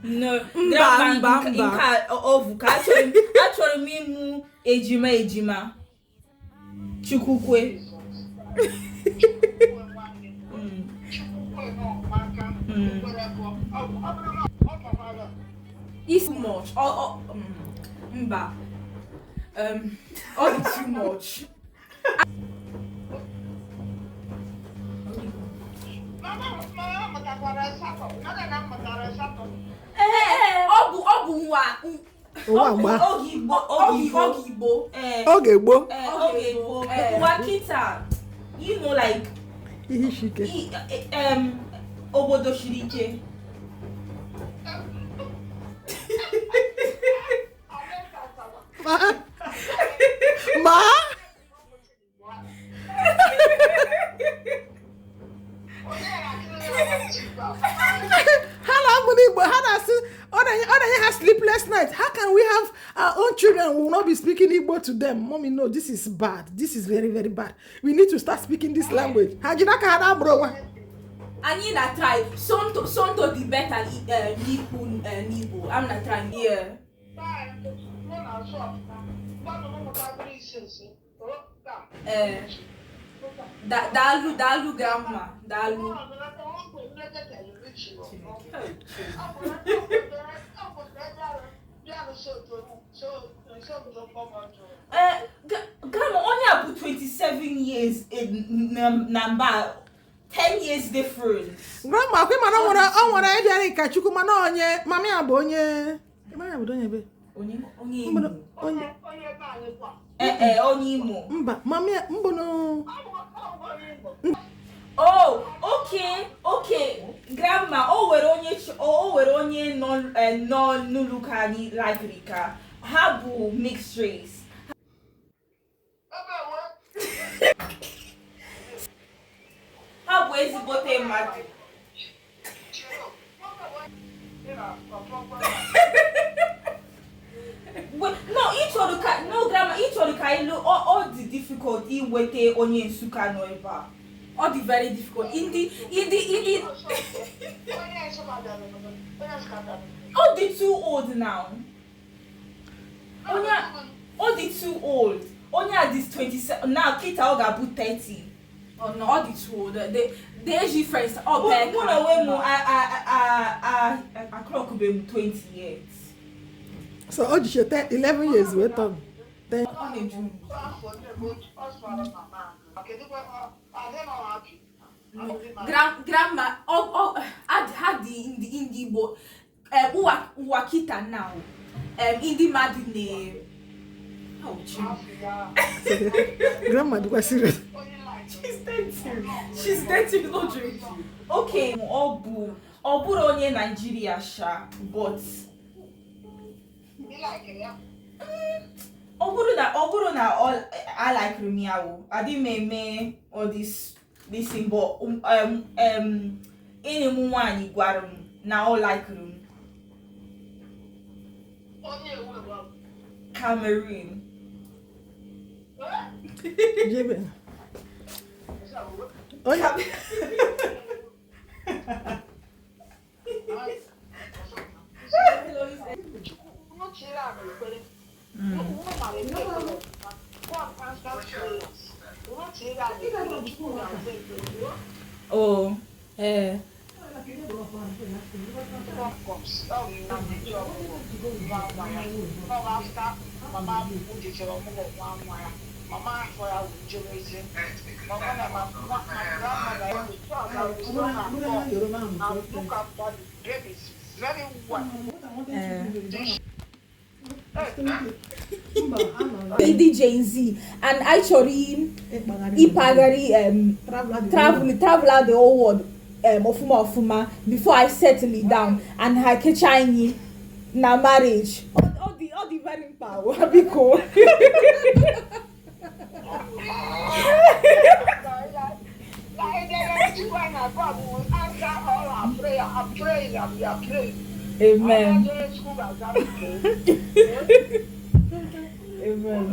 No, nka ovu ka achọrọ m ịmụ ejima Chukwukwe. It's too much. Mba. All the too much. Oge Igbo. Wakita, you know, like obodo shirike. Ma? Has sleepless night. How can we have our own children who will not be speaking Igbo to them? Mommy, no, this is bad. This is very, very bad. We need to start speaking this language. Anyị na try sonto di better n'Igbo. I'm not trying here. Dalu grandma. Dalu. Grandma only about 27 years in number 10 years difference. Grandma, I want to idea ka Chukwu mana onye mami abonye. Mami abonye be. Onye Imo. Mba, mami mbono. Oh, okay. Grandma, were onye no nulukani like Rika. Habu mixed race. Habu ezigbote mmadụ. Grandma, each of the kind all the difficulty wete onye Nsukka no eba. All the very difficult. In the all the too old now. All the too old. Only at this 27 now. Kita oga bu 30. Oh no, all the too old. The age difference. Oh, back. One away more. I clock be 20 years. So all you should 11 years wait on. Then. Grandma, had the Igbo, Wakita now, in the Madine. Oh, Grandma, do I serious? She's dating, no joke. Okay, Obu onye Nigeria sha, but Oburu na all I like Rumiawo. I didn't make all this thing, but any one guarum na all like room. Cameroon. Jebe. Oh yeah. Oh, DJ Z and actually Ipagari travel the whole world ofuma before I settle it down and I catch na marriage all the very power be cool. Amen. Amen.